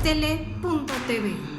porastele.tv.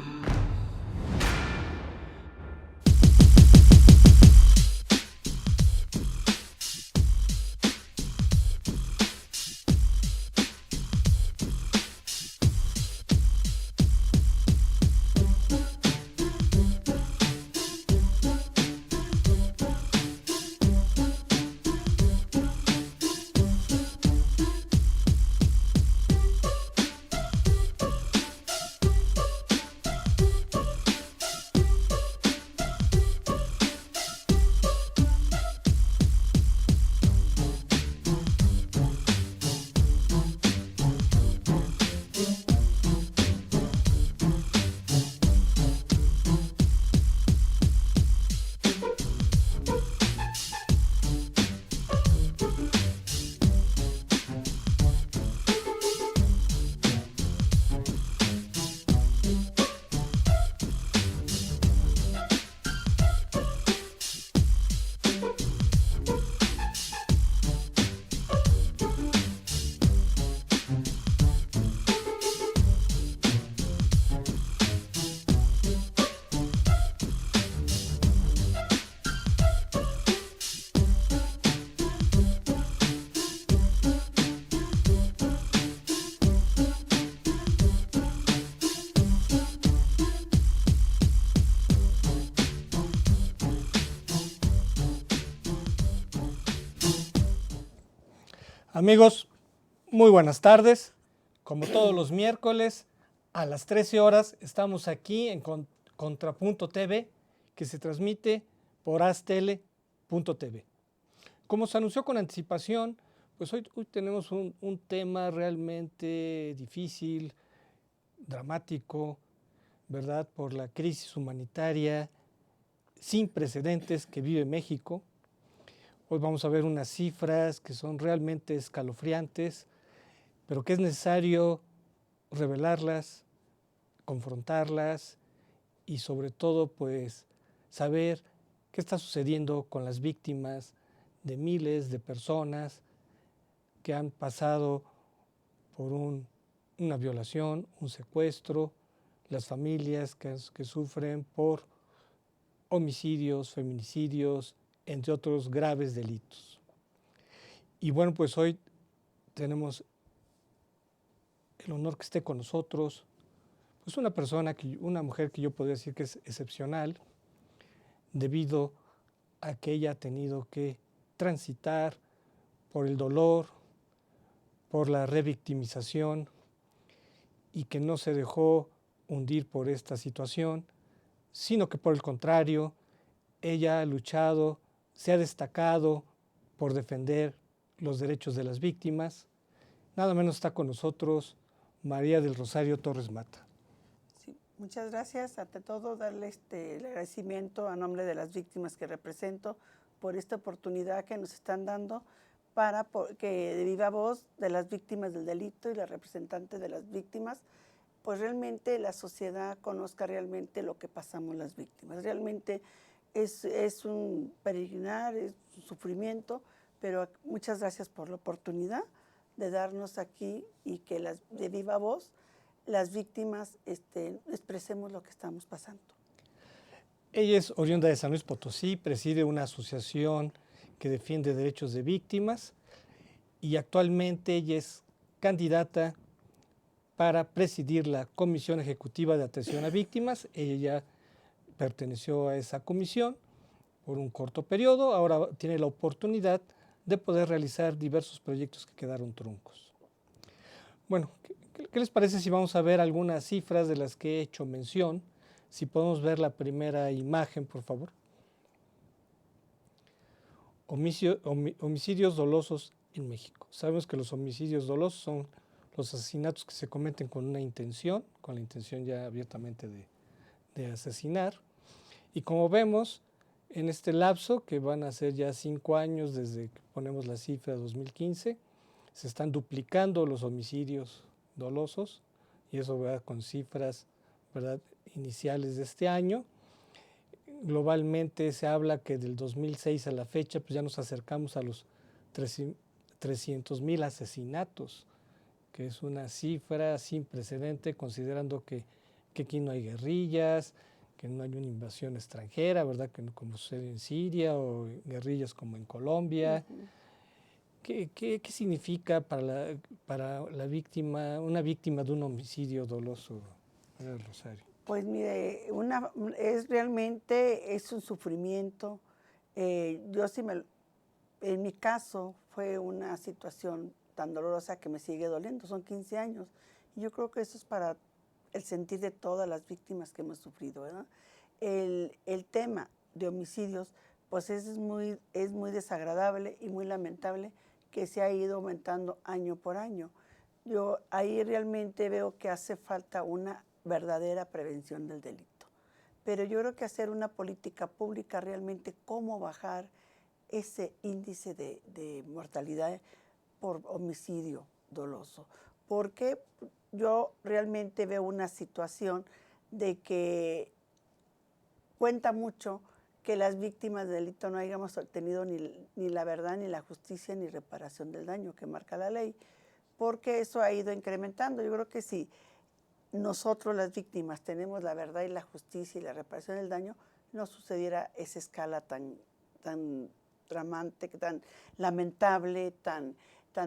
Amigos, muy buenas tardes. Como todos los miércoles, a las 13 horas estamos aquí en Contrapunto TV, que se transmite por astele.tv. Como se anunció con anticipación, pues hoy tenemos un tema realmente difícil, dramático, ¿verdad? Por la crisis humanitaria sin precedentes que vive México. Hoy vamos a ver unas cifras que son realmente escalofriantes, pero que es necesario revelarlas, confrontarlas y sobre todo pues saber qué está sucediendo con las víctimas de miles de personas que han pasado por una violación, un secuestro, las familias que sufren por homicidios, feminicidios, entre otros graves delitos. Y bueno, pues hoy tenemos el honor que esté con nosotros, pues una mujer que yo podría decir que es excepcional, debido a que ella ha tenido que transitar por el dolor, por la revictimización, y que no se dejó hundir por esta situación, sino que por el contrario, ella ha luchado, se ha destacado por defender los derechos de las víctimas. Nada menos está con nosotros María del Rosario Torres Mata. Sí, muchas gracias. Ante todo, darle el agradecimiento a nombre de las víctimas que represento por esta oportunidad que nos están dando para que de viva voz de las víctimas del delito y la representante de las víctimas, pues realmente la sociedad conozca realmente lo que pasamos las víctimas. Realmente es un peregrinar, es un sufrimiento, pero muchas gracias por la oportunidad de darnos aquí y que de viva voz las víctimas expresemos lo que estamos pasando. Ella es oriunda de San Luis Potosí, preside una asociación que defiende derechos de víctimas y actualmente ella es candidata para presidir la Comisión Ejecutiva de Atención a Víctimas. Ella perteneció a esa comisión por un corto periodo, ahora tiene la oportunidad de poder realizar diversos proyectos que quedaron truncos. Bueno, ¿qué les parece si vamos a ver algunas cifras de las que he hecho mención? Si podemos ver la primera imagen, por favor. Homicidios dolosos en México. Sabemos que los homicidios dolosos son los asesinatos que se cometen con una intención, con la intención ya abiertamente de asesinar. Y como vemos, en este lapso, que van a ser ya 5 años desde que ponemos la cifra de 2015, se están duplicando los homicidios dolosos, y eso va con cifras, ¿verdad?, iniciales de este año. Globalmente se habla que del 2006 a la fecha pues ya nos acercamos a los 300,000 asesinatos que es una cifra sin precedente, considerando que aquí no hay guerrillas, que no hay una invasión extranjera, ¿verdad? Que no, como sucede en Siria o guerrillas como en Colombia. ¿Qué significa para la víctima, una víctima de un homicidio doloso, Rosario? Pues mire, realmente es un sufrimiento. Yo sí en mi caso fue una situación tan dolorosa que me sigue doliendo, son 15 años. Y yo creo que eso es para el sentir de todas las víctimas que hemos sufrido, ¿verdad? El tema de homicidios, pues es muy desagradable y muy lamentable que se ha ido aumentando año por año. Yo ahí realmente veo que hace falta una verdadera prevención del delito. Pero yo creo que hacer una política pública realmente cómo bajar ese índice de mortalidad por homicidio doloso. Porque yo realmente veo una situación de que cuenta mucho que las víctimas del delito no hayamos obtenido ni la verdad, ni la justicia, ni reparación del daño que marca la ley, porque eso ha ido incrementando. Yo creo que si nosotros las víctimas tenemos la verdad y la justicia y la reparación del daño, no sucediera esa escala tan dramante, tan lamentable, tan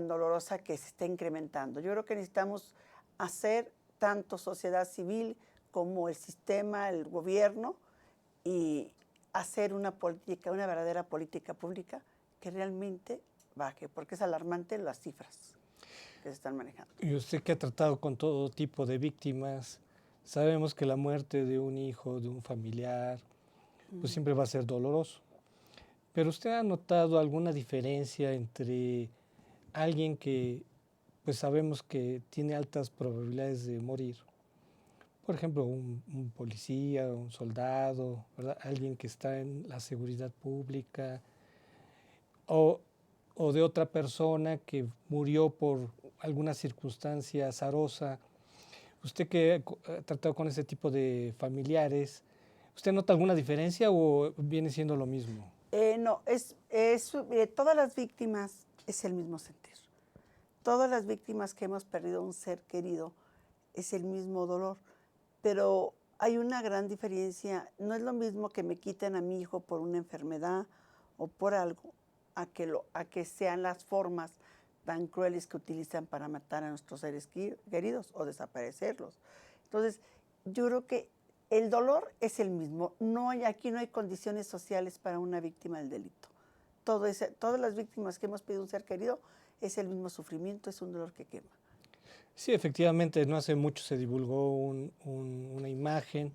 dolorosa que se está incrementando. Yo creo que necesitamos hacer tanto sociedad civil como el sistema, el gobierno, y hacer una política, una verdadera política pública que realmente baje, porque es alarmante las cifras que se están manejando. Y usted que ha tratado con todo tipo de víctimas, sabemos que la muerte de un hijo, de un familiar, pues siempre va a ser doloroso. Pero ¿usted ha notado alguna diferencia entre alguien que pues sabemos que tiene altas probabilidades de morir? Por ejemplo, un policía, un soldado, ¿verdad? Alguien que está en la seguridad pública, o de otra persona que murió por alguna circunstancia azarosa. Usted que ha tratado con ese tipo de familiares, ¿usted nota alguna diferencia o viene siendo lo mismo? No, todas las víctimas es el mismo sentir. Todas las víctimas que hemos perdido un ser querido es el mismo dolor, pero hay una gran diferencia. No es lo mismo que me quiten a mi hijo por una enfermedad o por algo, a que sean las formas tan crueles que utilizan para matar a nuestros seres queridos o desaparecerlos. Entonces, yo creo que el dolor es el mismo. Aquí no hay condiciones sociales para una víctima del delito. Todas las víctimas que hemos perdido un ser querido es el mismo sufrimiento, es un dolor que quema. Sí, efectivamente, no hace mucho se divulgó una imagen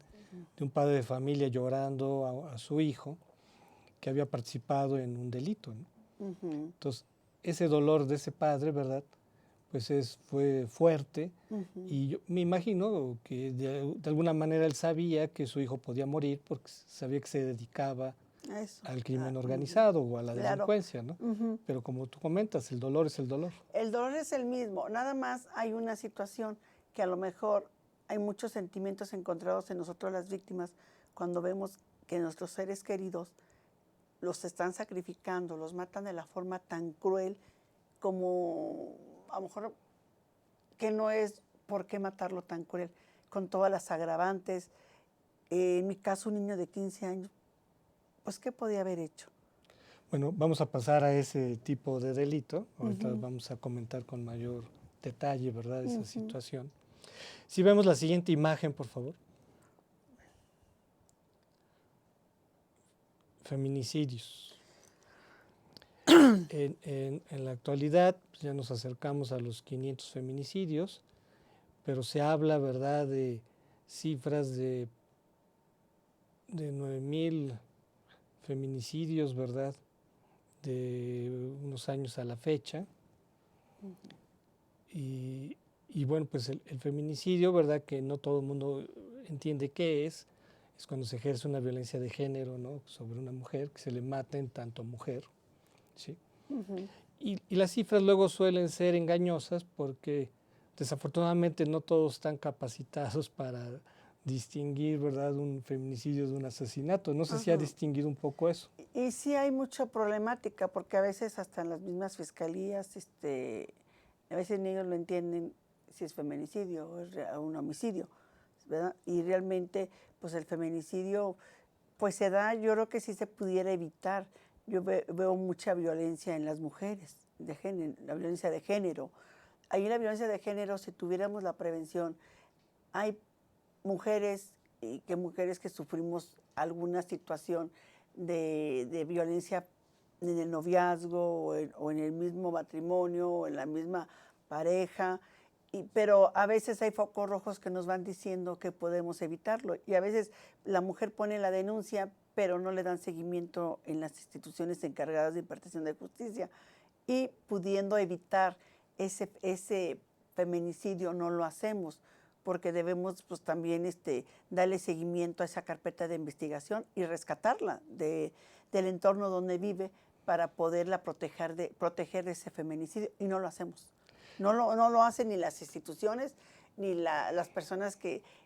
de un padre de familia llorando a su hijo que había participado en un delito, ¿no? Entonces, ese dolor de ese padre, ¿verdad? Pues fue fuerte y yo me imagino que de alguna manera él sabía que su hijo podía morir porque sabía que se dedicaba al crimen organizado o a la delincuencia, ¿no? Pero como tú comentas, el dolor es el dolor. El dolor es el mismo, nada más hay una situación que a lo mejor hay muchos sentimientos encontrados en nosotros las víctimas cuando vemos que nuestros seres queridos los están sacrificando, los matan de la forma tan cruel como a lo mejor que no es por qué matarlo tan cruel, con todas las agravantes. En mi caso, un niño de 15 años, pues ¿qué podía haber hecho? Bueno, vamos a pasar a ese tipo de delito. Ahorita vamos a comentar con mayor detalle, ¿verdad?, esa situación. Si vemos la siguiente imagen, por favor. Feminicidios. En la actualidad pues ya nos acercamos a los 500 feminicidios, pero se habla, ¿verdad?, de cifras de 9,000 feminicidios, ¿verdad?, de unos años a la fecha. Y bueno, pues el feminicidio, ¿verdad?, que no todo el mundo entiende qué es cuando se ejerce una violencia de género, ¿no?, sobre una mujer, que se le mata en tanto mujer, ¿sí? Y las cifras luego suelen ser engañosas porque desafortunadamente no todos están capacitados para distinguir, ¿verdad?, un feminicidio de un asesinato. No sé si ha distinguido un poco eso. Y sí hay mucha problemática porque a veces hasta en las mismas fiscalías, a veces ni ellos lo entienden si es feminicidio o es un homicidio, ¿verdad? Y realmente, pues el feminicidio, pues se da, yo creo que sí se pudiera evitar. Yo veo mucha violencia en las mujeres, de género, la violencia de género. Ahí la violencia de género, si tuviéramos la prevención, hay mujeres que sufrimos alguna situación de violencia en el noviazgo o en el mismo matrimonio o en la misma pareja, pero a veces hay focos rojos que nos van diciendo que podemos evitarlo y a veces la mujer pone la denuncia pero no le dan seguimiento en las instituciones encargadas de impartición de justicia y pudiendo evitar ese feminicidio no lo hacemos porque debemos pues también darle seguimiento a esa carpeta de investigación y rescatarla del entorno donde vive para poderla proteger de ese feminicidio y no lo hacemos. No lo hacen ni las instituciones, ni las personas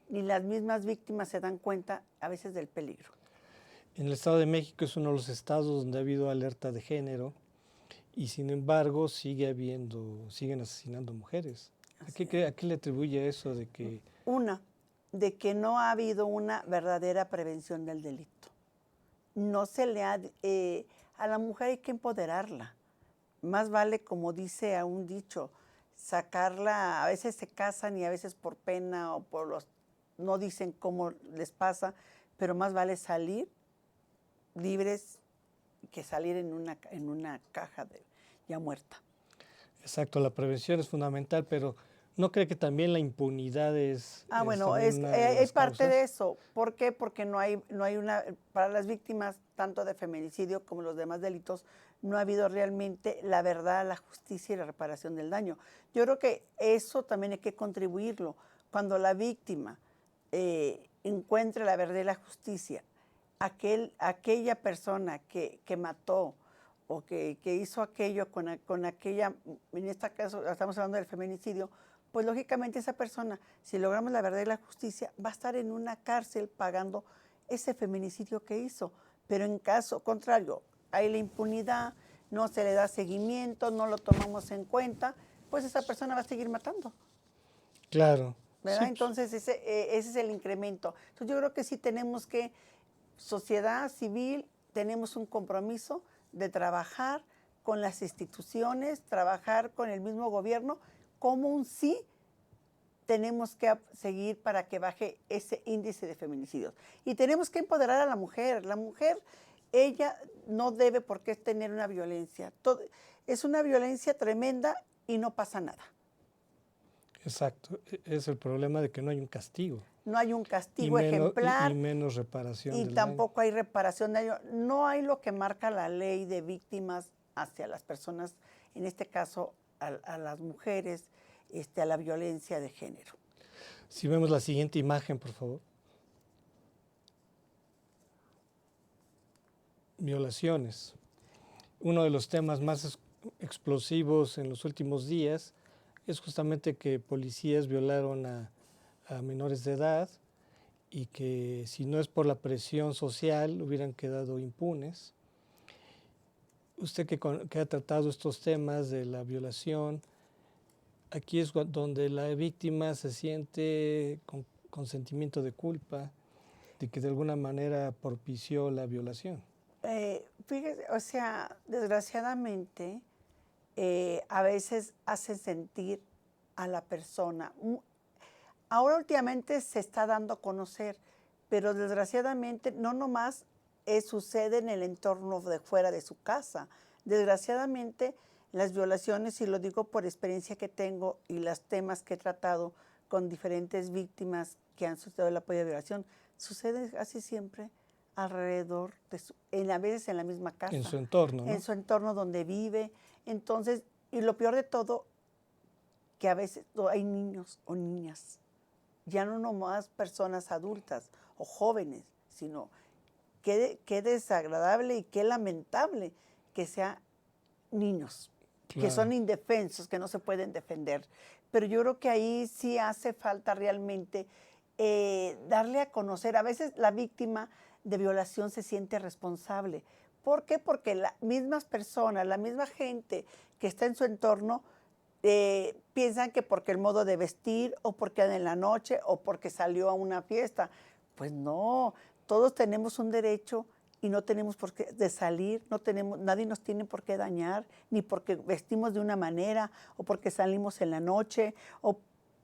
ni las mismas víctimas se dan cuenta a veces del peligro. En el Estado de México es uno de los estados donde ha habido alerta de género y sin embargo siguen asesinando mujeres. ¿A qué le atribuye eso de que? De que no ha habido una verdadera prevención del delito. No se le ha... a la mujer hay que empoderarla. Más vale, como dice a un dicho, sacarla, a veces se casan y a veces por pena o no dicen cómo les pasa, pero más vale salir libres que salir en una caja ya muerta. Exacto, la prevención es fundamental, pero ¿no cree que también la impunidad es bueno, una es parte causas? de eso. ¿Por qué? Porque no hay para las víctimas, tanto de feminicidio como los demás delitos, no ha habido realmente la verdad, la justicia y la reparación del daño. Yo creo que eso también hay que contribuirlo. Cuando la víctima encuentre la verdad y la justicia, aquella persona que mató o que hizo aquello con aquella, en este caso estamos hablando del feminicidio, pues lógicamente esa persona, si logramos la verdad y la justicia, va a estar en una cárcel pagando ese feminicidio que hizo. Pero en caso contrario, hay la impunidad, no se le da seguimiento, no lo tomamos en cuenta, pues esa persona va a seguir matando. Claro. ¿Verdad? Sí, Entonces ese es el incremento. Entonces yo creo que sí tenemos que, sociedad civil, tenemos un compromiso de trabajar con las instituciones, trabajar con el mismo gobierno, como un sí tenemos que seguir para que baje ese índice de feminicidios. Y tenemos que empoderar a la mujer. La mujer, ella no debe por qué tener una violencia. Es una violencia tremenda y no pasa nada. exacto. Es el problema de que no hay un castigo. No hay un castigo ejemplar. Y menos reparación y del tampoco daño. hay reparación de daño. No hay lo que marca la ley de víctimas hacia las personas, en este caso a las mujeres, a la violencia de género. Si vemos la siguiente imagen, por favor. Violaciones. Uno de los temas más explosivos en los últimos días es justamente que policías violaron a menores de edad y que si no es por la presión social hubieran quedado impunes. Usted que ha tratado estos temas de la violación, aquí es donde la víctima se siente con sentimiento de culpa, de que de alguna manera propició la violación. Fíjese, o sea, desgraciadamente, a veces hace sentir a la persona. Ahora últimamente se está dando a conocer, pero desgraciadamente no nomás sucede en el entorno de fuera de su casa. Desgraciadamente las violaciones, y lo digo por experiencia que tengo y los temas que he tratado con diferentes víctimas que han sufrido el apoyo de violación, sucede casi siempre alrededor, a veces en la misma casa. En su entorno, ¿no? En su entorno donde vive. Entonces, y lo peor de todo, que a veces hay niños o niñas, ya no nomás personas adultas o jóvenes, sino qué desagradable y qué lamentable que sean niños, Claro. Que son indefensos, que no se pueden defender. Pero yo creo que ahí sí hace falta realmente darle a conocer. A veces la víctima de violación se siente responsable. ¿Por qué? Porque las mismas personas, la misma gente que está en su entorno, piensan que porque el modo de vestir o porque en la noche o porque salió a una fiesta. Pues no, todos tenemos un derecho y no tenemos por qué de salir, no tenemos, nadie nos tiene por qué dañar, ni porque vestimos de una manera o porque salimos en la noche, o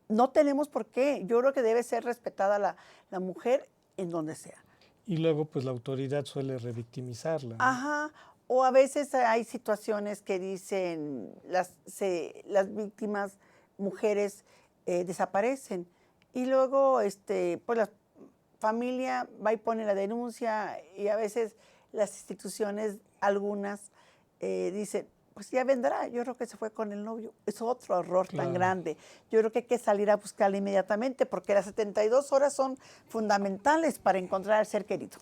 no tenemos por qué. Yo creo que debe ser respetada la mujer en donde sea. Y luego, pues la autoridad suele revictimizarla, ¿no? Ajá, o a veces hay situaciones que dicen las víctimas, mujeres, desaparecen. Y luego, pues la familia va y pone la denuncia y a veces las instituciones, algunas, dicen, pues ya vendrá, yo creo que se fue con el novio. Es otro error tan Claro. grande. Yo creo que hay que salir a buscarla inmediatamente porque las 72 horas son fundamentales para encontrar al ser querido.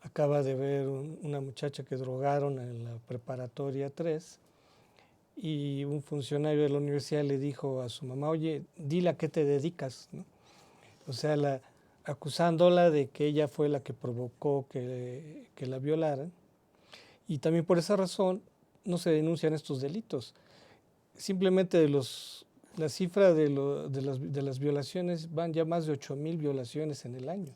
Acaba de ver una muchacha que drogaron en la preparatoria 3 y un funcionario de la universidad le dijo a su mamá, oye, dile a qué te dedicas, ¿no? O sea, acusándola de que ella fue la que provocó que la violaran. Y también por esa razón no se denuncian estos delitos. Simplemente la cifra de las violaciones van ya más de 8,000 violaciones en el año.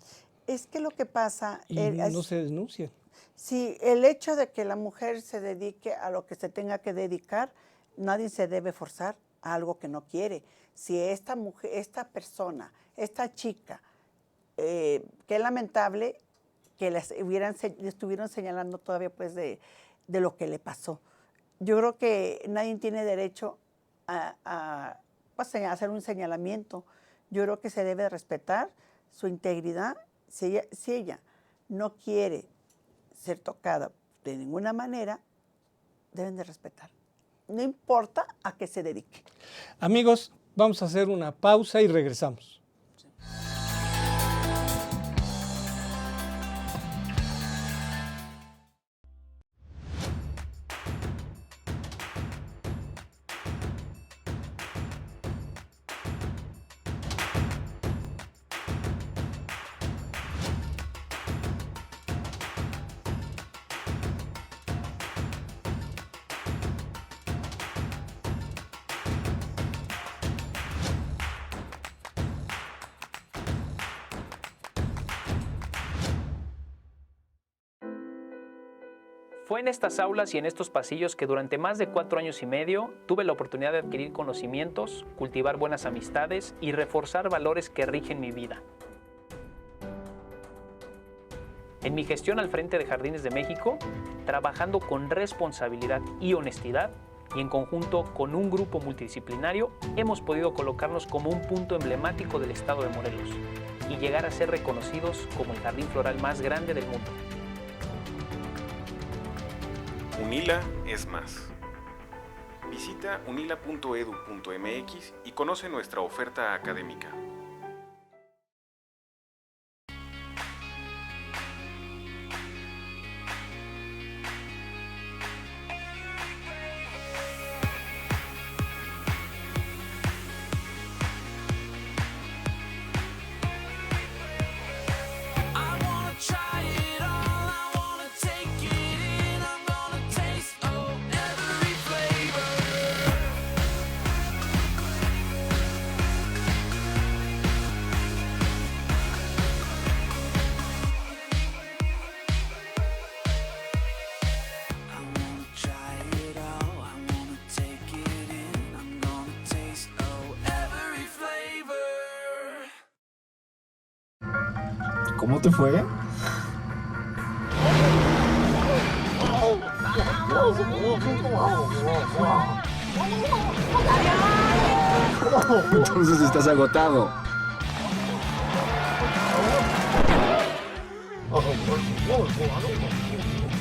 Es que lo que pasa Y no se denuncian. sí, el hecho de que la mujer se dedique a lo que se tenga que dedicar, nadie se debe forzar a algo que no quiere. Si esta mujer, esta persona, esta chica, qué lamentable que le estuvieron señalando todavía pues de lo que le pasó. Yo creo que nadie tiene derecho pues, a hacer un señalamiento. Yo creo que se debe respetar su integridad. Si ella no quiere ser tocada de ninguna manera, deben de respetar. No importa a qué se dedique. Amigos, vamos a hacer una pausa y regresamos. Fue en estas aulas y en estos pasillos que durante más de 4 años y medio tuve la oportunidad de adquirir conocimientos, cultivar buenas amistades y reforzar valores que rigen mi vida. En mi gestión al frente de Jardines de México, trabajando con responsabilidad y honestidad, y en conjunto con un grupo multidisciplinario, hemos podido colocarnos como un punto emblemático del estado de Morelos y llegar a ser reconocidos como el jardín floral más grande del mundo. UNILA es más. Visita unila.edu.mx y conoce nuestra oferta académica. ¿Cómo te fue? Entonces estás agotado.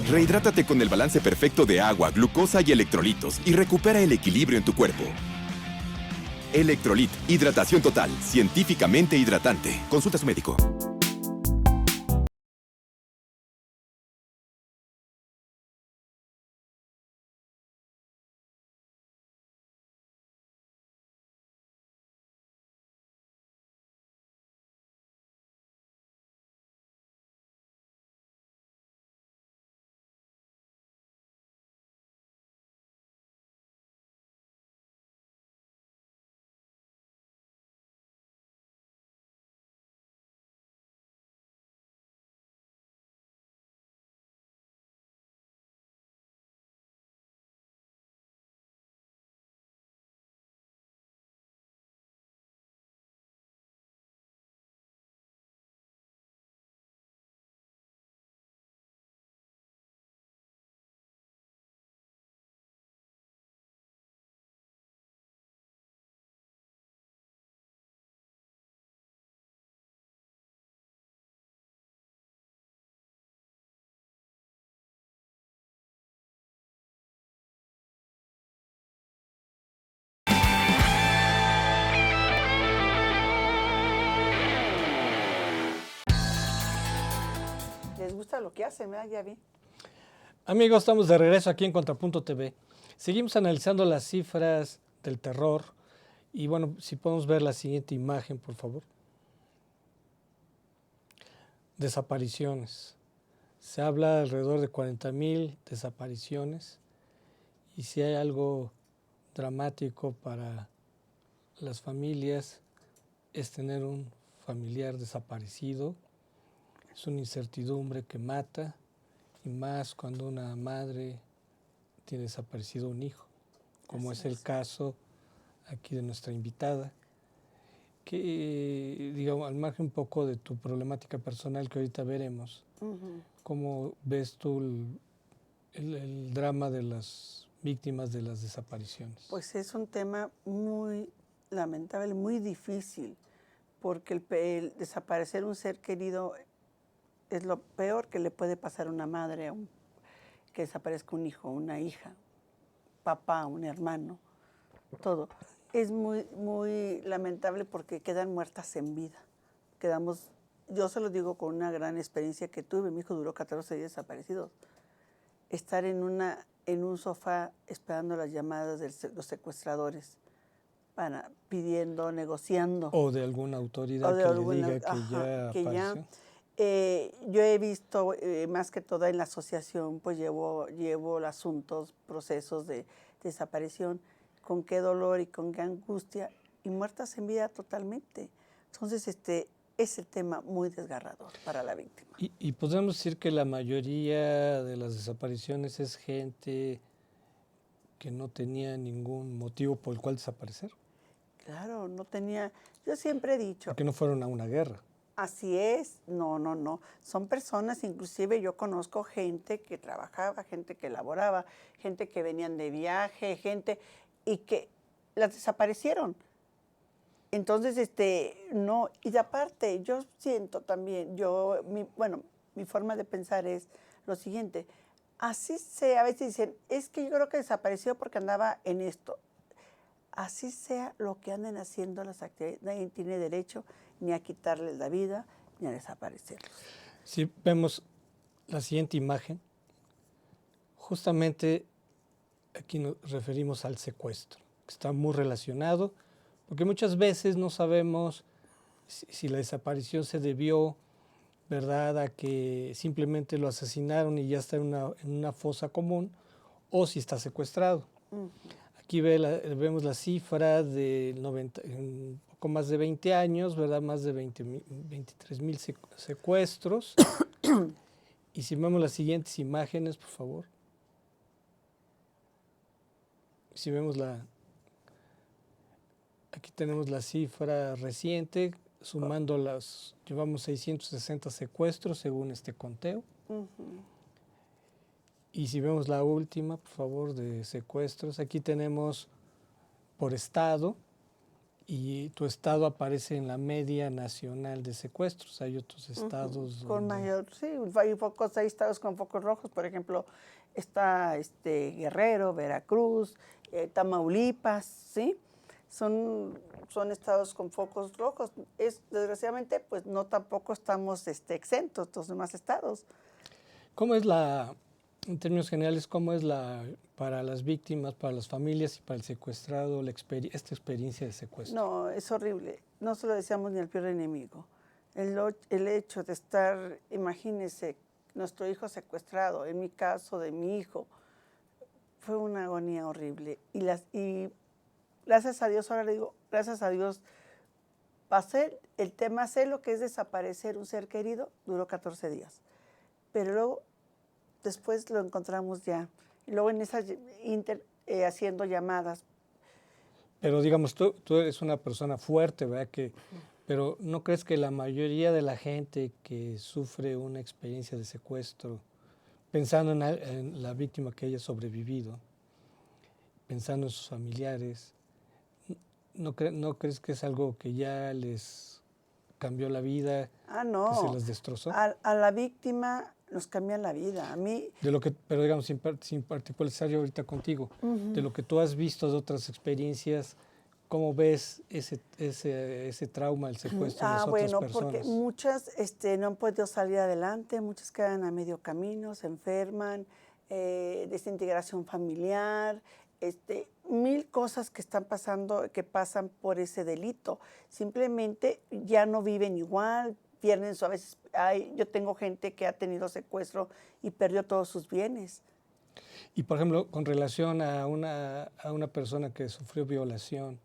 Rehidrátate con el balance perfecto de agua, glucosa y electrolitos y recupera el equilibrio en tu cuerpo. Electrolit, hidratación total, científicamente hidratante. Consulta a su médico. gusta lo que hacen, ¿verdad? Ya vi. Amigos, estamos de regreso aquí en Contrapunto TV. Seguimos analizando las cifras del terror. Y bueno, si podemos ver la siguiente imagen, por favor. Desapariciones. Se habla alrededor de 40,000 desapariciones. Y si hay algo dramático para las familias, es tener un familiar desaparecido. Es una incertidumbre que mata, y más cuando una madre tiene desaparecido un hijo, como es el caso aquí de nuestra invitada, que, digamos, al margen un poco de tu problemática personal que ahorita veremos, ¿cómo ves tú el drama de las víctimas de las desapariciones? Pues es un tema muy lamentable, muy difícil, porque el desaparecer un ser querido es lo peor que le puede pasar a una madre, que desaparezca un hijo, una hija, papá, un hermano, todo. Es muy, muy lamentable porque quedan muertas en vida. Yo se lo digo con una gran experiencia que tuve, mi hijo duró 14 días desaparecido. Estar en un sofá esperando las llamadas de los secuestradores, pidiendo, negociando. O de alguna autoridad le diga que ya apareció. Yo he visto, más que todo en la asociación, pues llevo asuntos, procesos de desaparición, con qué dolor y con qué angustia, y muertas en vida totalmente. Entonces, es el tema muy desgarrador para la víctima. Y podemos decir que la mayoría de las desapariciones es gente que no tenía ningún motivo por el cual desaparecer. Claro, no tenía, yo siempre he dicho. Que no fueron a una guerra. Así es, no. Son personas, inclusive yo conozco gente que trabajaba, gente que laboraba, gente que venían de viaje, y que las desaparecieron. Entonces, no, y de aparte, yo siento también, mi forma de pensar es lo siguiente, así sea, a veces dicen, es que yo creo que desapareció porque andaba en esto. Así sea lo que anden haciendo las actividades, nadie tiene derecho ni a quitarles la vida, ni a desaparecerlos. Si vemos la siguiente imagen, justamente aquí nos referimos al secuestro, que está muy relacionado, porque muchas veces no sabemos si la desaparición se debió, ¿verdad?, a que simplemente lo asesinaron y ya está en una fosa común, o si está secuestrado. Aquí vemos la cifra de un poco más de 20 años, ¿verdad? Más de 23,000 secuestros. Y si vemos las siguientes imágenes, por favor. Si vemos aquí tenemos la cifra reciente, sumando llevamos 660 secuestros según este conteo. Y si vemos la última, por favor, de secuestros, aquí tenemos por estado, y tu estado aparece en la media nacional de secuestros. Hay otros estados con mayor, sí, hay estados con focos rojos, por ejemplo, está Guerrero, Veracruz, Tamaulipas, ¿sí? Son estados con focos rojos. Desgraciadamente, pues no tampoco estamos exentos los demás estados. ¿Cómo es en términos generales, cómo es para las víctimas, para las familias y para el secuestrado, esta experiencia de secuestro? No, es horrible. No se lo deseamos ni al peor enemigo. El hecho de estar, imagínense, nuestro hijo secuestrado, en mi caso de mi hijo, fue una agonía horrible. Y gracias a Dios, ahora le digo, gracias a Dios, pasé el tema, sé lo que es desaparecer un ser querido, duró 14 días. Pero luego, después lo encontramos ya. Y luego en esa haciendo llamadas. Pero digamos, tú eres una persona fuerte, ¿verdad? Pero ¿no crees que la mayoría de la gente que sufre una experiencia de secuestro, pensando en la víctima que haya sobrevivido, pensando en sus familiares, ¿no crees que es algo que ya les cambió la vida, no, que se les destrozó? A la víctima nos cambia la vida. A mí... Pero digamos, sin particularizar yo ahorita contigo, de lo que tú has visto de otras experiencias, ¿Cómo ves ese trauma, el secuestro de las otras Bueno, personas? porque muchas no han podido salir adelante, muchas quedan a medio camino, se enferman, desintegración familiar, mil cosas que están pasando, que pasan por ese delito. Simplemente ya no viven igual, pierden a veces. Yo tengo gente que ha tenido secuestro y perdió todos sus bienes. Y por ejemplo, con relación a una persona que sufrió violación,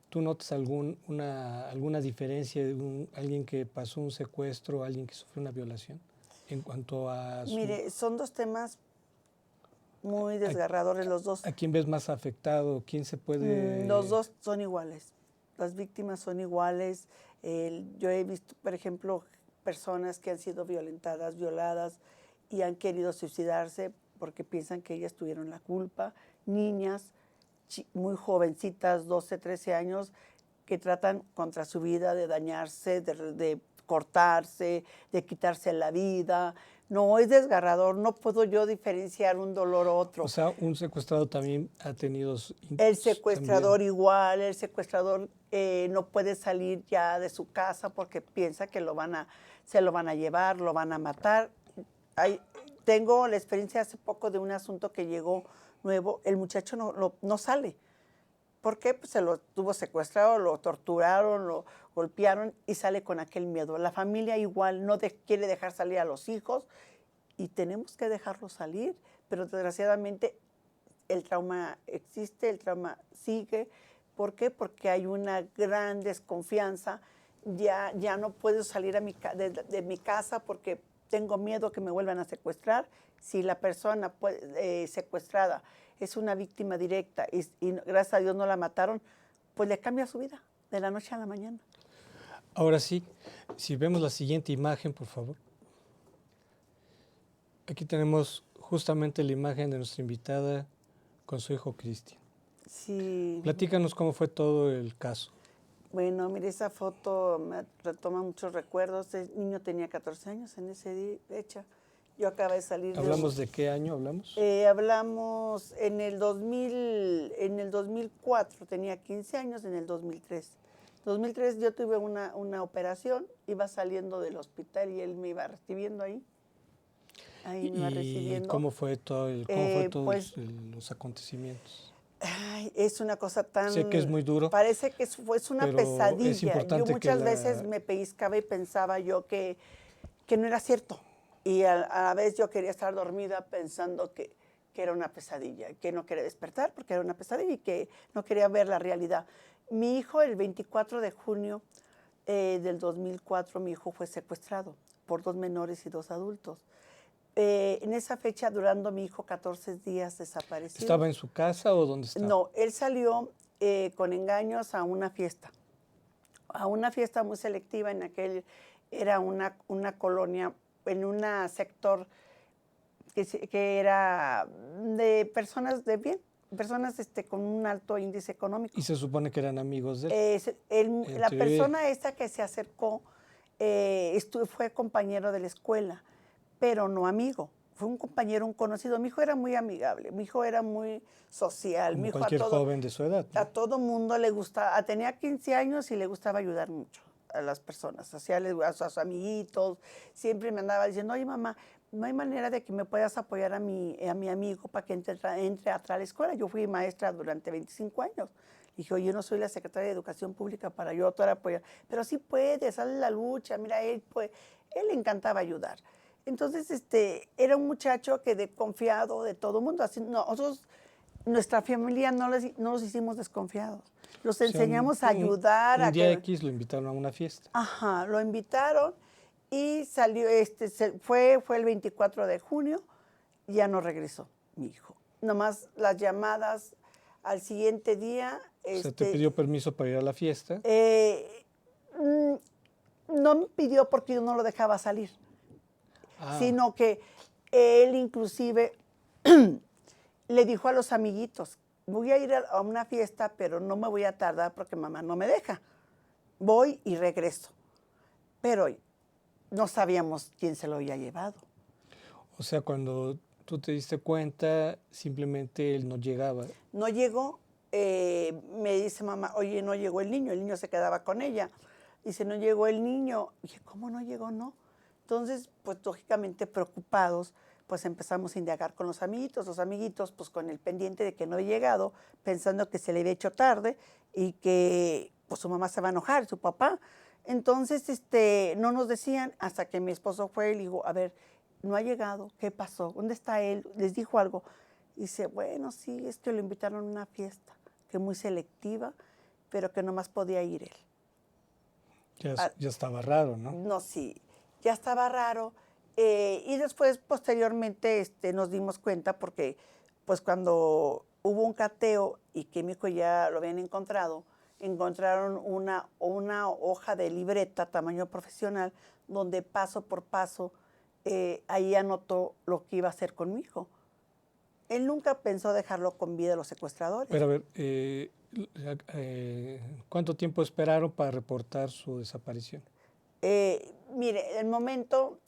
¿tú notas alguna diferencia de alguien que pasó un secuestro, alguien que sufrió una violación? En cuanto a Mire, son dos temas muy desgarradores los dos. ¿A quién ves más afectado? ¿Quién se puede...? Los dos son iguales. Las víctimas son iguales. Yo he visto, por ejemplo, personas que han sido violentadas, violadas y han querido suicidarse porque piensan que ellas tuvieron la culpa. Niñas muy jovencitas, 12, 13 años, que tratan contra su vida de dañarse, de cortarse, de quitarse la vida. No, es desgarrador, no puedo yo diferenciar un dolor u otro. O sea, un secuestrado también ha tenido... El secuestrador igual, el secuestrador no puede salir ya de su casa porque piensa que se lo van a llevar, lo van a matar. Tengo la experiencia hace poco de un asunto que llegó nuevo, el muchacho no sale. ¿Por qué? Pues se lo tuvo secuestrado, lo torturaron, lo golpearon y sale con aquel miedo. La familia igual no quiere dejar salir a los hijos y tenemos que dejarlos salir, pero desgraciadamente el trauma existe, el trauma sigue. ¿Por qué? Porque hay una gran desconfianza. Ya no puedo salir de mi casa porque tengo miedo que me vuelvan a secuestrar. Si la persona secuestrada es una víctima directa y gracias a Dios no la mataron, pues le cambia su vida de la noche a la mañana. Ahora sí, si vemos la siguiente imagen, por favor. Aquí tenemos justamente la imagen de nuestra invitada con su hijo Cristian. Sí. Platícanos cómo fue todo el caso. Bueno, mire, esa foto me retoma muchos recuerdos. El niño tenía 14 años en ese día, hecha. Yo acabé de salir. ¿Hablamos de qué año hablamos? Hablamos en el 2004, tenía 15 años, en el 2003. En 2003 yo tuve una operación, iba saliendo del hospital y él me iba recibiendo ahí. Ahí me iba recibiendo. ¿Y cómo fue todos los acontecimientos? Ay, es una cosa tan... Sé que es muy duro. Parece que es una pesadilla. Es importante yo muchas veces me pellizcaba y pensaba yo que no era cierto. Y a la vez yo quería estar dormida pensando que era una pesadilla, que no quería despertar porque era una pesadilla y que no quería ver la realidad. Mi hijo, el 24 de junio del 2004, mi hijo fue secuestrado por 2 menores y 2 adultos. En esa fecha, durando mi hijo 14 días desaparecido. ¿Estaba en su casa o dónde estaba? No, él salió con engaños a una fiesta muy selectiva. Era una colonia, en un sector que era de personas de bien, personas con un alto índice económico. ¿Y se supone que eran amigos de él? La persona esta que se acercó fue compañero de la escuela, pero no amigo. Fue un compañero, un conocido. Mi hijo era muy amigable, mi hijo era muy social. Como mi hijo cualquier joven de su edad, ¿no? A todo mundo le gustaba, tenía 15 años y le gustaba ayudar mucho a las personas, a sus amiguitos. Siempre me andaba diciendo, oye mamá, no hay manera de que me puedas apoyar a mi amigo para que entre a la escuela. Yo fui maestra durante 25 años. Dije, oye, yo no soy la secretaria de Educación Pública para yo apoyar, pero sí puedes, sale la lucha, mira, él le encantaba ayudar. Entonces, era un muchacho que desconfiado de todo el mundo. Así, nosotros, nuestra familia no los hicimos desconfiados. Los enseñamos a ayudar. Un día X lo invitaron a una fiesta. Ajá, lo invitaron y salió, fue el 24 de junio, ya no regresó mi hijo. Nomás las llamadas al siguiente día. O sea, ¿te pidió permiso para ir a la fiesta? No me pidió porque yo no lo dejaba salir. Sino que él inclusive le dijo a los amiguitos, voy a ir a una fiesta, pero no me voy a tardar porque mamá no me deja. Voy y regreso. Pero no sabíamos quién se lo había llevado. O sea, cuando tú te diste cuenta, simplemente él no llegaba. No llegó me dice mamá, oye, no llegó el niño se quedaba con ella. Dice, no llegó el niño. Y dije, ¿cómo no llegó? No. Entonces, pues lógicamente preocupados, pues empezamos a indagar con los amiguitos, pues con el pendiente de que no había llegado, pensando que se le había hecho tarde y que pues su mamá se va a enojar, su papá. Entonces, no nos decían hasta que mi esposo fue y le dijo, a ver, no ha llegado, ¿qué pasó? ¿Dónde está él? ¿Les dijo algo? Y dice, bueno, sí, es que lo invitaron a una fiesta, que muy selectiva, pero que nomás podía ir él. Ya estaba raro, ¿no? No, sí, ya estaba raro. Y después, posteriormente, nos dimos cuenta porque, pues, cuando hubo un cateo y que mi hijo ya lo habían encontrado, encontraron una hoja de libreta tamaño profesional donde paso por paso ahí anotó lo que iba a hacer con mi hijo. Él nunca pensó dejarlo con vida a los secuestradores. Pero a ver, ¿cuánto tiempo esperaron para reportar su desaparición? Mire, el momento...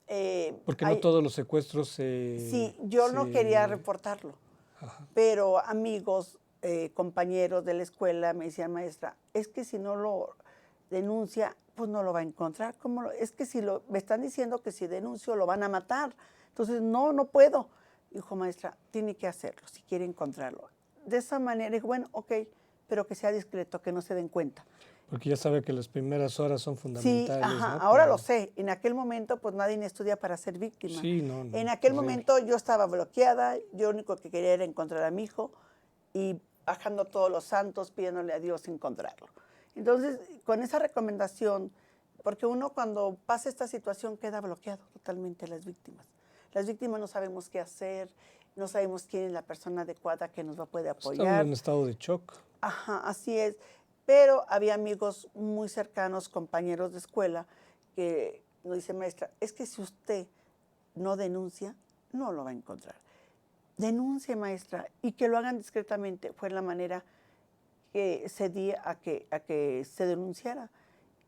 Porque no todos los secuestros Sí, yo no quería reportarlo, pero amigos, compañeros de la escuela me decían, maestra, es que si no lo denuncia, pues no lo va a encontrar. Es que me están diciendo que si denuncio lo van a matar. Entonces, no puedo. Dijo, maestra, tiene que hacerlo si quiere encontrarlo. De esa manera, dijo, bueno, ok, pero que sea discreto, que no se den cuenta. Porque ya sabe que las primeras horas son fundamentales. Sí, ajá, ¿no? ahora lo sé. En aquel momento, pues nadie estudia para ser víctima. Sí, no. En aquel momento yo estaba bloqueada, yo lo único que quería era encontrar a mi hijo y bajando todos los santos, pidiéndole a Dios encontrarlo. Entonces, con esa recomendación, porque uno cuando pasa esta situación queda bloqueado totalmente las víctimas. Las víctimas no sabemos qué hacer, no sabemos quién es la persona adecuada que nos puede apoyar. Estamos en estado de shock. Ajá, así es. Pero había amigos muy cercanos, compañeros de escuela, que nos dice, maestra, es que si usted no denuncia, no lo va a encontrar. Denuncie, maestra, y que lo hagan discretamente. Fue la manera que cedí a que se denunciara.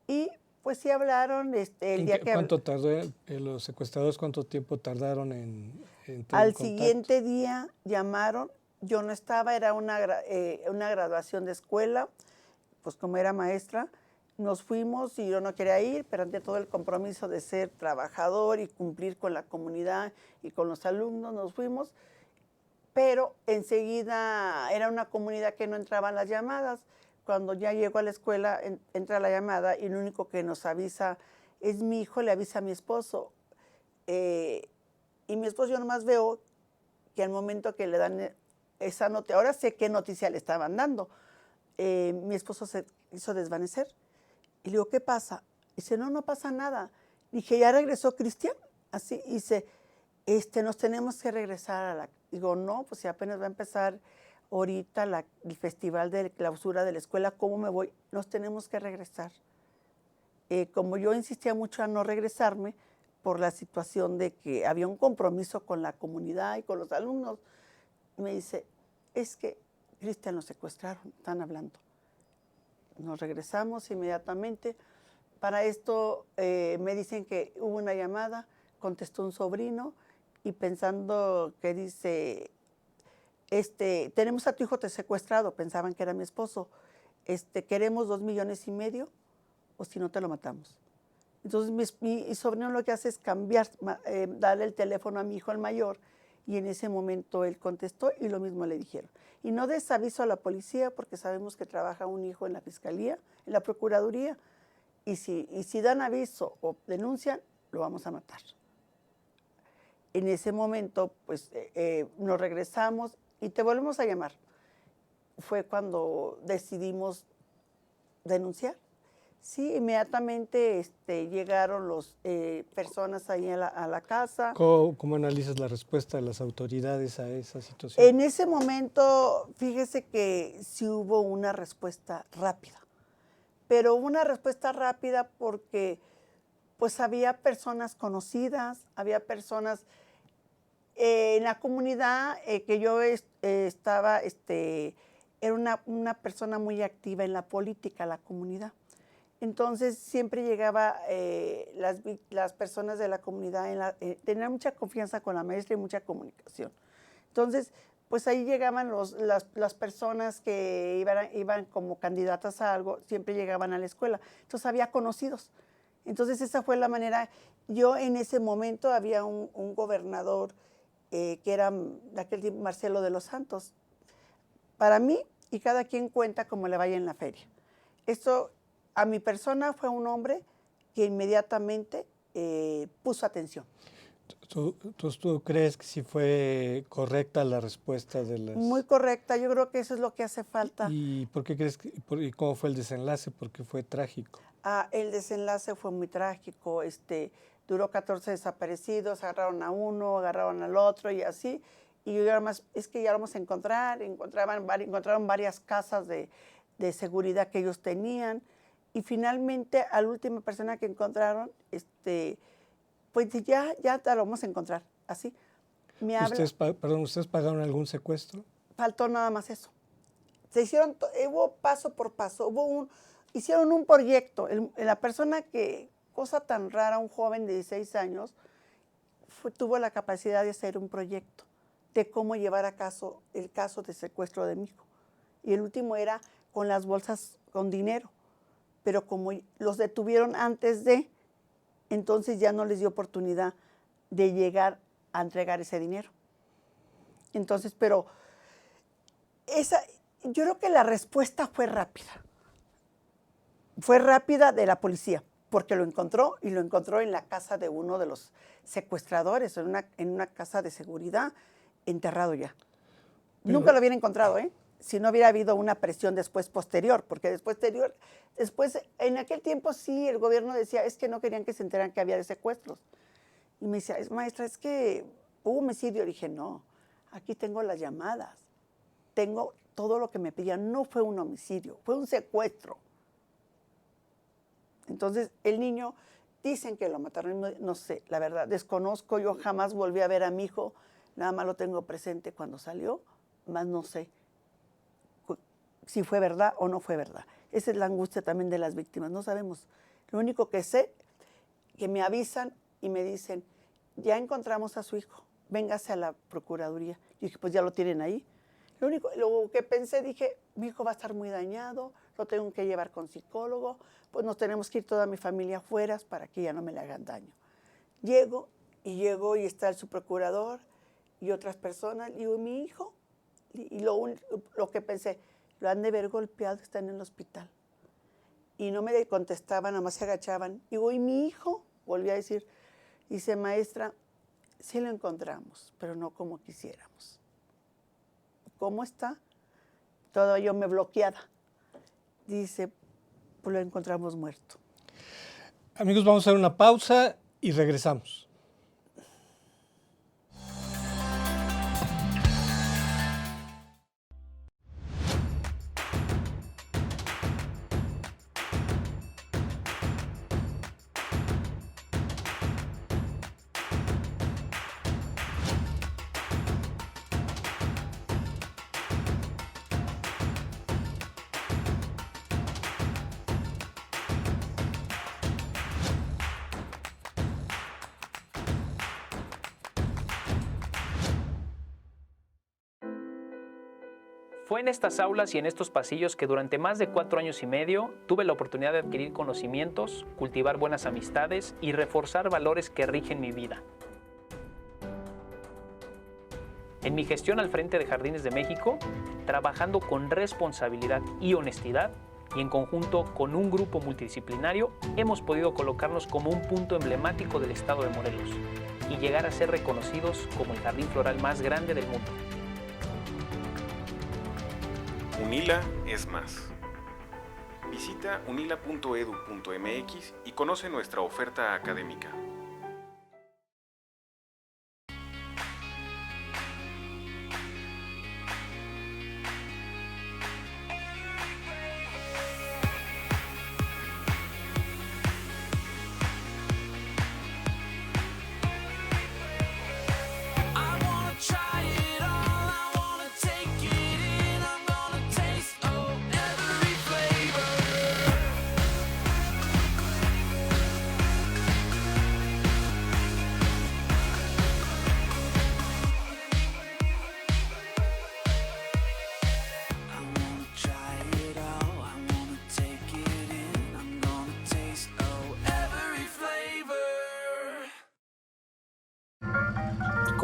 Y pues sí hablaron el día que... ¿Cuánto tardó los secuestradores? ¿Cuánto tiempo tardaron en entrar Al en contacto? siguiente día llamaron, yo no estaba, era una graduación de escuela, pues como era maestra, nos fuimos y yo no quería ir, pero ante todo el compromiso de ser trabajador y cumplir con la comunidad y con los alumnos, nos fuimos, pero enseguida era una comunidad que no entraban las llamadas. Cuando ya llego a la escuela, entra la llamada y lo único que nos avisa es mi hijo, le avisa a mi esposo. Y mi esposo yo nomás veo que al momento que le dan esa noticia, ahora sé qué noticia le estaban dando, mi esposo se hizo desvanecer. Y le digo, ¿qué pasa? Dice, no pasa nada. Dije, ¿ya regresó Cristian? Así, dice, nos tenemos que regresar a la... Digo, no, pues si apenas va a empezar ahorita el festival de clausura de la escuela, ¿cómo me voy? Nos tenemos que regresar. Como yo insistía mucho a no regresarme por la situación de que había un compromiso con la comunidad y con los alumnos, me dice, es que Cristian lo secuestraron, están hablando. Nos regresamos inmediatamente. Para esto me dicen que hubo una llamada, contestó un sobrino y pensando que dice, tenemos a tu hijo secuestrado, pensaban que era mi esposo, queremos 2,5 millones o si no te lo matamos. Entonces mi sobrino lo que hace es darle el teléfono a mi hijo el mayor y en ese momento él contestó y lo mismo le dijeron. Y no des aviso a la policía porque sabemos que trabaja un hijo en la fiscalía, en la procuraduría y si dan aviso o denuncian, lo vamos a matar. En ese momento, pues nos regresamos y te volvemos a llamar. Fue cuando decidimos denunciar. Sí, inmediatamente llegaron las personas ahí a la casa. ¿Cómo analizas la respuesta de las autoridades a esa situación? En ese momento, fíjese que sí hubo una respuesta rápida, pero una respuesta rápida porque pues había personas conocidas, había personas en la comunidad que yo estaba, era una persona muy activa en la política, la comunidad. Entonces siempre llegaba las personas de la comunidad, tenían mucha confianza con la maestra y mucha comunicación. Entonces pues ahí llegaban las personas que iban como candidatas a algo, siempre llegaban a la escuela. Entonces había conocidos. Entonces esa fue la manera. Yo en ese momento había un gobernador que era de aquel tiempo Marcelo de los Santos. Para mí, y cada quien cuenta como le vaya en la feria. Esto a mi persona fue un hombre que inmediatamente puso atención. ¿Tú crees que sí fue correcta la respuesta de las...? Muy correcta, yo creo que eso es lo que hace falta. ¿Y por qué crees y cómo fue el desenlace? Porque fue trágico. El desenlace fue muy trágico, duró 14 desaparecidos, agarraron a uno, agarraron al otro y así. Y yo además, es que ya lo vamos a encontrar, encontraron varias casas de seguridad que ellos tenían. Y finalmente, a la última persona que encontraron, pues ya te lo vamos a encontrar, así. ¿Ustedes pagaron algún secuestro? Faltó nada más eso. Se hicieron, hubo paso por paso, hicieron un proyecto. La persona cosa tan rara, un joven de 16 años, tuvo la capacidad de hacer un proyecto de cómo llevar a cabo el caso de secuestro de mi hijo. Y el último era con las bolsas con dinero. Pero como los detuvieron antes entonces ya no les dio oportunidad de llegar a entregar ese dinero. Entonces, pero yo creo que la respuesta fue rápida. Fue rápida de la policía, porque lo encontró en la casa de uno de los secuestradores, en una casa de seguridad, enterrado ya. Nunca lo hubiera encontrado, si no hubiera habido una presión posterior, porque después en aquel tiempo sí el gobierno decía, es que no querían que se enteraran que había secuestros. Y me decía, maestra, es que hubo homicidio. Le dije, no, aquí tengo las llamadas, tengo todo lo que me pedían, no fue un homicidio, fue un secuestro. Entonces el niño, dicen que lo mataron, no sé, la verdad, desconozco, yo jamás volví a ver a mi hijo, nada más lo tengo presente cuando salió, más no sé si fue verdad o no fue verdad. Esa es la angustia también de las víctimas, no sabemos. Lo único que sé, que me avisan y me dicen, ya encontramos a su hijo, véngase a la Procuraduría. Y dije, pues ya lo tienen ahí. Lo que pensé, dije, mi hijo va a estar muy dañado, lo tengo que llevar con psicólogo, pues nos tenemos que ir toda mi familia afuera para que ya no me le hagan daño. Llego y está el subprocurador y otras personas, y digo, mi hijo, y lo que pensé, lo han de haber golpeado, está en el hospital. Y no me contestaban, nada más se agachaban. Digo, ¿y mi hijo? Volví a decir, dice, maestra, sí lo encontramos, pero no como quisiéramos. ¿Cómo está? Todo yo me bloqueada. Dice, pues lo encontramos muerto. Amigos, vamos a hacer una pausa y regresamos. Fue en estas aulas y en estos pasillos que durante más de 4 años y medio tuve la oportunidad de adquirir conocimientos, cultivar buenas amistades y reforzar valores que rigen mi vida. En mi gestión al frente de Jardines de México, trabajando con responsabilidad y honestidad, y en conjunto con un grupo multidisciplinario, hemos podido colocarnos como un punto emblemático del estado de Morelos y llegar a ser reconocidos como el jardín floral más grande del mundo. UNILA es más. Visita unila.edu.mx y conoce nuestra oferta académica.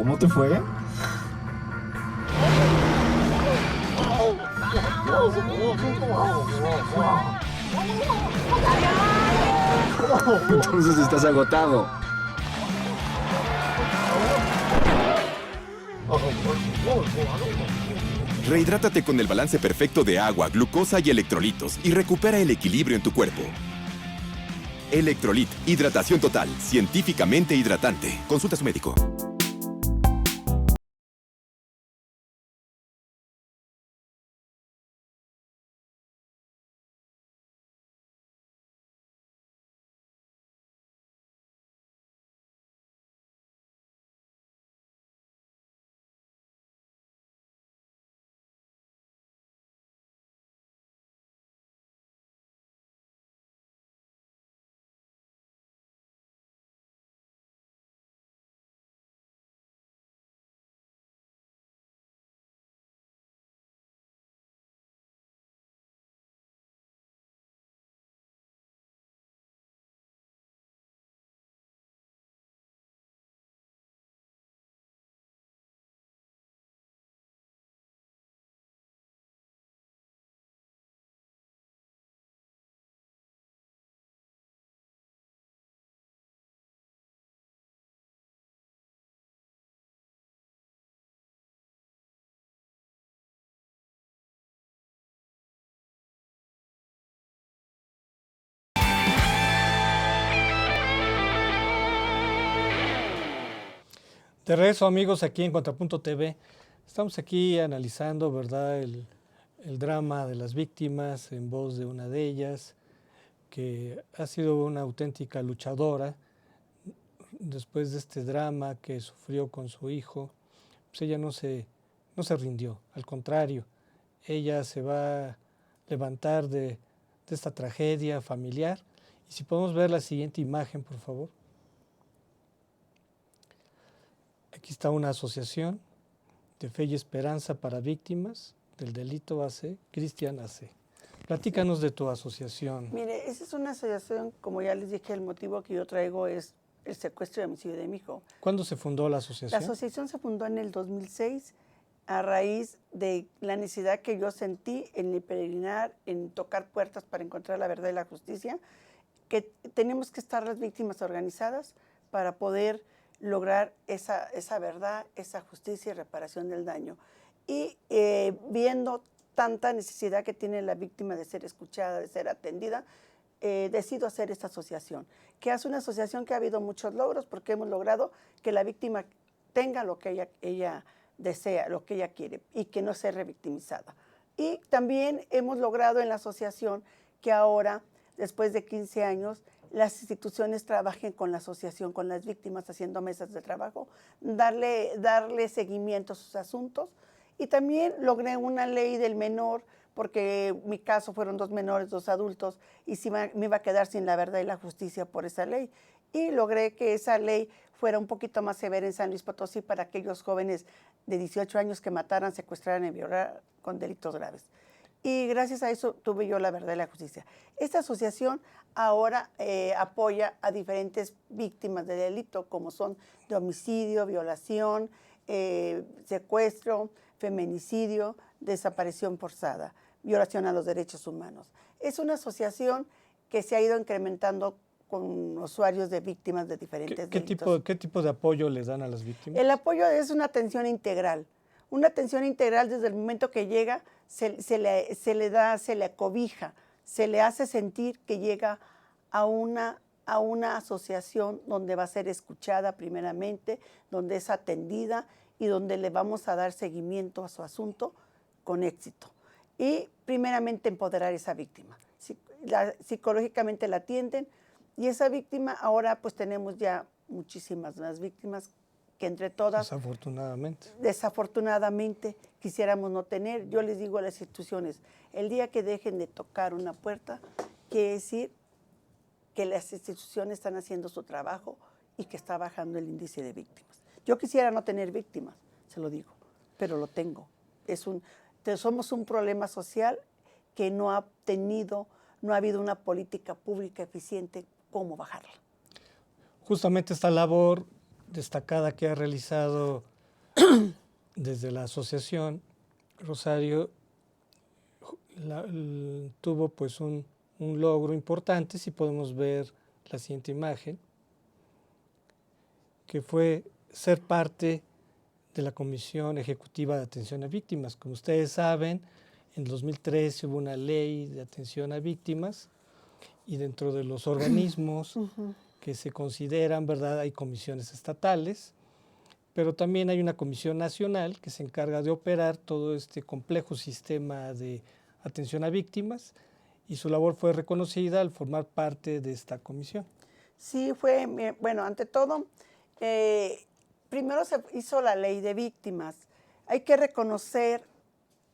¿Cómo te fue? Entonces estás agotado. Rehidrátate con el balance perfecto de agua, glucosa y electrolitos y recupera el equilibrio en tu cuerpo. Electrolit, hidratación total, científicamente hidratante. Consulta a su médico. De regreso, amigos, aquí en Contrapunto TV. Estamos aquí analizando, ¿verdad?, el drama de las víctimas en voz de una de ellas, que ha sido una auténtica luchadora. Después de este drama que sufrió con su hijo, pues ella no se rindió, al contrario, ella se va a levantar de esta tragedia familiar. Y si podemos ver la siguiente imagen, por favor. Aquí está una asociación de Fe y Esperanza para Víctimas del Delito AC, Cristian AC. Platícanos de tu asociación. Mire, esa es una asociación, como ya les dije, el motivo que yo traigo es el secuestro y homicidio de mi hijo. ¿Cuándo se fundó la La asociación? asociación se fundó en el 2006 a raíz de la necesidad que yo sentí en el peregrinar, en tocar puertas para encontrar la verdad y la justicia, que tenemos que estar las víctimas organizadas para poder lograr esa verdad, esa justicia y reparación del daño. Y viendo tanta necesidad que tiene la víctima de ser escuchada, de ser atendida, decido hacer esta asociación, que es una asociación que ha habido muchos logros porque hemos logrado que la víctima tenga lo que ella desea, lo que ella quiere y que no sea revictimizada. Y también hemos logrado en la asociación que ahora, después de 15 años, las instituciones trabajen con la asociación, con las víctimas, haciendo mesas de trabajo, darle seguimiento a sus asuntos. Y también logré una ley del menor, porque en mi caso fueron 2 menores, 2 adultos, y me iba a quedar sin la verdad y la justicia por esa ley. Y logré que esa ley fuera un poquito más severa en San Luis Potosí para aquellos jóvenes de 18 años que mataran, secuestraran y violaran con delitos graves. Y gracias a eso tuve yo la verdad y la justicia. Esta asociación ahora apoya a diferentes víctimas de delito, como son de homicidio, violación, secuestro, feminicidio, desaparición forzada, violación a los derechos humanos. Es una asociación que se ha ido incrementando con usuarios de víctimas de diferentes delitos. ¿Qué tipo de apoyo les dan a las víctimas? El apoyo es una atención integral. Una atención integral desde el momento que llega, se le acobija, se le hace sentir que llega a una asociación donde va a ser escuchada primeramente, donde es atendida y donde le vamos a dar seguimiento a su asunto con éxito. Y primeramente empoderar a esa víctima. Psicológicamente la atienden y esa víctima, ahora pues tenemos ya muchísimas más víctimas que entre todas, desafortunadamente quisiéramos no tener. Yo les digo a las instituciones, el día que dejen de tocar una puerta, quiere decir que las instituciones están haciendo su trabajo y que está bajando el índice de víctimas. Yo quisiera no tener víctimas, se lo digo, pero lo tengo. Somos un problema social que no ha habido una política pública eficiente cómo bajarla. Justamente esta labor destacada que ha realizado desde la asociación, Rosario tuvo pues un logro importante, si podemos ver la siguiente imagen, que fue ser parte de la Comisión Ejecutiva de Atención a Víctimas. Como ustedes saben, en 2013 hubo una ley de atención a víctimas y dentro de los organismos que se consideran, ¿verdad?, hay comisiones estatales, pero también hay una comisión nacional que se encarga de operar todo este complejo sistema de atención a víctimas y su labor fue reconocida al formar parte de esta comisión. Sí, bueno, ante todo, primero se hizo la ley de víctimas. Hay que reconocer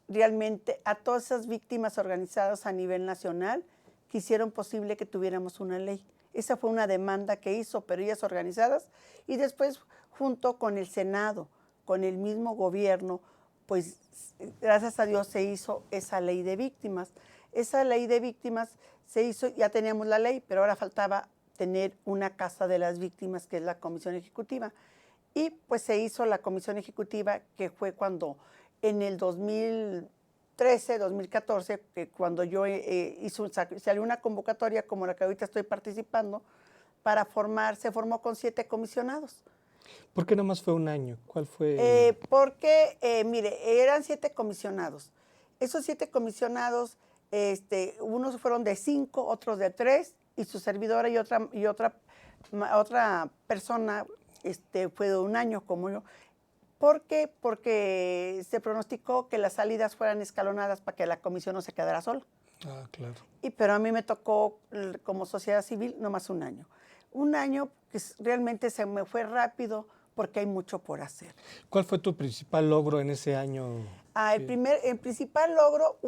realmente a todas esas víctimas organizadas a nivel nacional que hicieron posible que tuviéramos una ley. Esa fue una demanda que hizo, pero ellas organizadas, y después junto con el Senado, con el mismo gobierno, pues gracias a Dios se hizo esa ley de víctimas. Esa ley de víctimas se hizo, ya teníamos la ley, pero ahora faltaba tener una casa de las víctimas, que es la Comisión Ejecutiva. Y pues se hizo la Comisión Ejecutiva, que fue cuando en el 2013, 2014, que cuando yo salió una convocatoria como la que ahorita estoy participando, se formó con 7 comisionados. ¿Por qué nomás fue un año? ¿Cuál fue? Porque, mire, eran 7 comisionados. Esos 7 comisionados, unos fueron de 5, otros de 3, y su servidora y otra persona fue de un año como yo. ¿Por qué? Porque se pronosticó que las salidas fueran escalonadas para que la comisión no se quedara sola. Ah, claro. Pero a mí me tocó, como sociedad civil, nomás un año. Un año que realmente se me fue rápido porque hay mucho por hacer. ¿Cuál fue tu principal logro en ese año? El principal logro,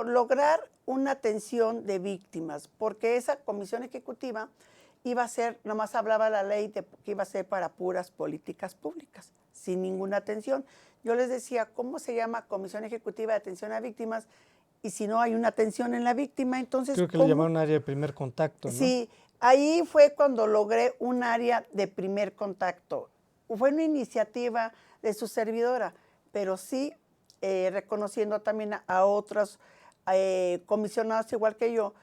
lograr una atención de víctimas, porque esa comisión ejecutiva iba a ser, nomás hablaba la ley de que iba a ser para puras políticas públicas, sin ninguna atención. Yo les decía, ¿cómo se llama Comisión Ejecutiva de Atención a Víctimas? Y si no hay una atención en la víctima, entonces... Creo que le llamaron área de primer contacto, ¿no? Sí, ahí fue cuando logré un área de primer contacto. Fue una iniciativa de su servidora, pero sí reconociendo también a otros comisionados igual que yo,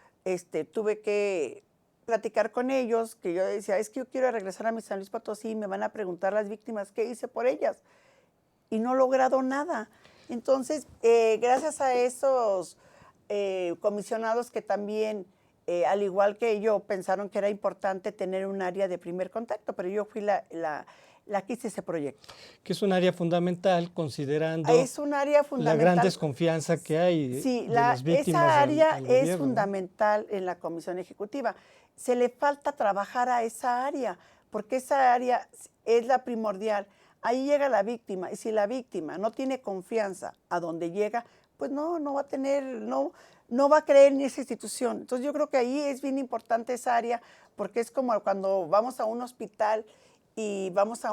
tuve que platicar con ellos, que yo decía, es que yo quiero regresar a mi San Luis Potosí y me van a preguntar las víctimas qué hice por ellas. Y no he logrado nada. Entonces, gracias a esos comisionados que también, al igual que yo, pensaron que era importante tener un área de primer contacto, pero yo fui la que hice ese proyecto. Que es un área fundamental, considerando es un área fundamental. La gran desconfianza que hay de las víctimas. Esa área al es gobierno, fundamental, ¿no?, en la Comisión Ejecutiva. Se le falta trabajar a esa área, porque esa área es la primordial. Ahí llega la víctima, y si la víctima no tiene confianza a donde llega, pues no va a tener, no va a creer en esa institución. Entonces yo creo que ahí es bien importante esa área, porque es como cuando vamos a un hospital y vamos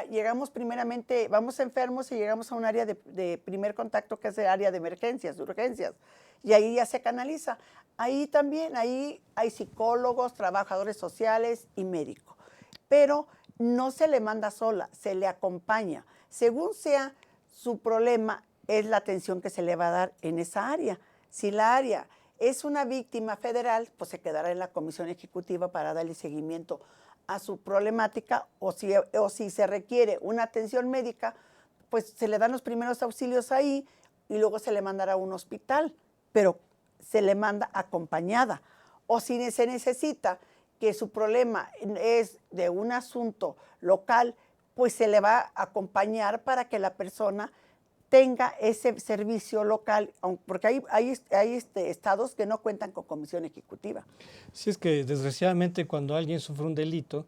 llegamos primeramente, vamos enfermos y llegamos a un área de primer contacto, que es el área de emergencias, de urgencias, y ahí ya se canaliza. Ahí también, ahí hay psicólogos, trabajadores sociales y médicos, pero no se le manda sola, se le acompaña. Según sea su problema, es la atención que se le va a dar en esa área. Si la área es una víctima federal, pues se quedará en la Comisión Ejecutiva para darle seguimiento a su problemática, o si se requiere una atención médica, pues se le dan los primeros auxilios ahí y luego se le mandará a un hospital, pero se le manda acompañada. O si se necesita que su problema es de un asunto local, pues se le va a acompañar para que la persona tenga ese servicio local, porque hay estados que no cuentan con comisión ejecutiva. Sí, es que desgraciadamente cuando alguien sufre un delito,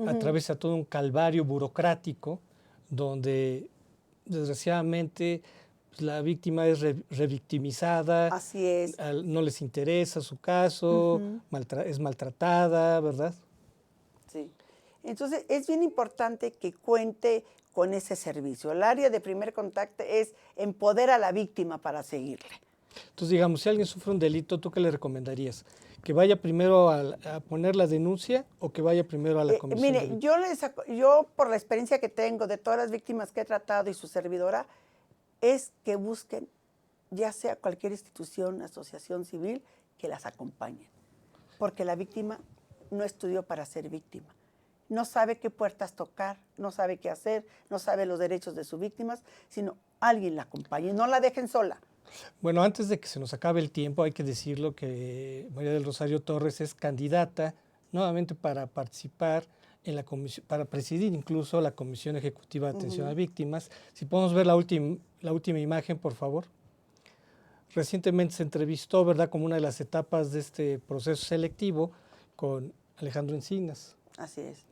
atraviesa todo un calvario burocrático donde desgraciadamente pues, la víctima es revictimizada. Así es. No les interesa su caso, es maltratada, ¿verdad? Sí. Entonces es bien importante que cuente con ese servicio. El área de primer contacto es empoderar a la víctima para seguirle. Entonces, digamos, si alguien sufre un delito, ¿tú qué le recomendarías? ¿Que vaya primero a poner la denuncia o que vaya primero a la comisión? Mire, yo por la experiencia que tengo de todas las víctimas que he tratado y su servidora, es que busquen, ya sea cualquier institución, asociación civil, que las acompañen. Porque la víctima no estudió para ser víctima. No sabe qué puertas tocar, no sabe qué hacer, no sabe los derechos de sus víctimas, sino alguien la acompañe, no la dejen sola. Bueno, antes de que se nos acabe el tiempo, hay que decirlo que María del Rosario Torres es candidata nuevamente para participar en la comisión, para presidir incluso la Comisión Ejecutiva de Atención a Víctimas. Si podemos ver la última imagen, por favor. Recientemente se entrevistó, ¿verdad?, como una de las etapas de este proceso selectivo con Alejandro Encinas. Así es.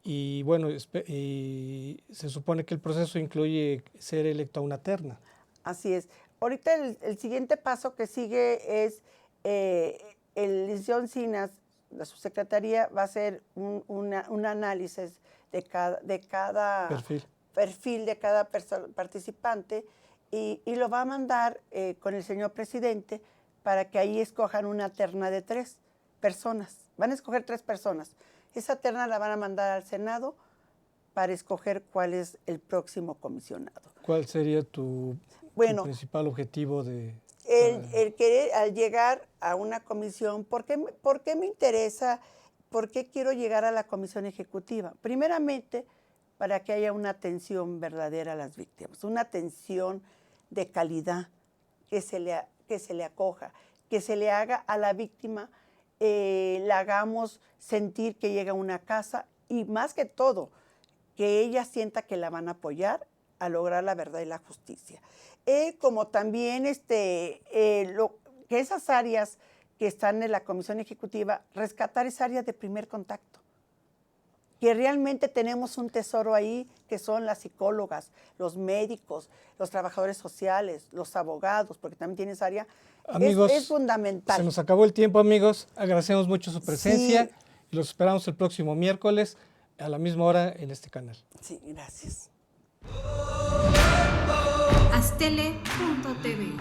Y bueno, y se supone que el proceso incluye ser electo a una terna. Así es. Ahorita el siguiente paso que sigue es el licenciado Encinas, la subsecretaría va a hacer un análisis de cada perfil de cada participante y lo va a mandar con el señor presidente para que ahí escojan una terna de 3 personas. Van a escoger 3 personas. Esa terna la van a mandar al Senado para escoger cuál es el próximo comisionado. ¿Cuál sería tu principal objetivo de...? El querer, al llegar a una comisión, ¿por qué me interesa? ¿Por qué quiero llegar a la comisión ejecutiva? Primeramente, para que haya una atención verdadera a las víctimas, una atención de calidad, que se le acoja, que se le haga a la víctima, la hagamos sentir que llega a una casa y más que todo, que ella sienta que la van a apoyar a lograr la verdad y la justicia. Como también que esas áreas que están en la Comisión Ejecutiva, rescatar esa área de primer contacto. Que realmente tenemos un tesoro ahí, que son las psicólogas, los médicos, los trabajadores sociales, los abogados, porque también tiene esa área. Amigos, es fundamental. Se nos acabó el tiempo, amigos. Agradecemos mucho su presencia y los esperamos el próximo miércoles a la misma hora en este canal. Sí, gracias. Astele.tv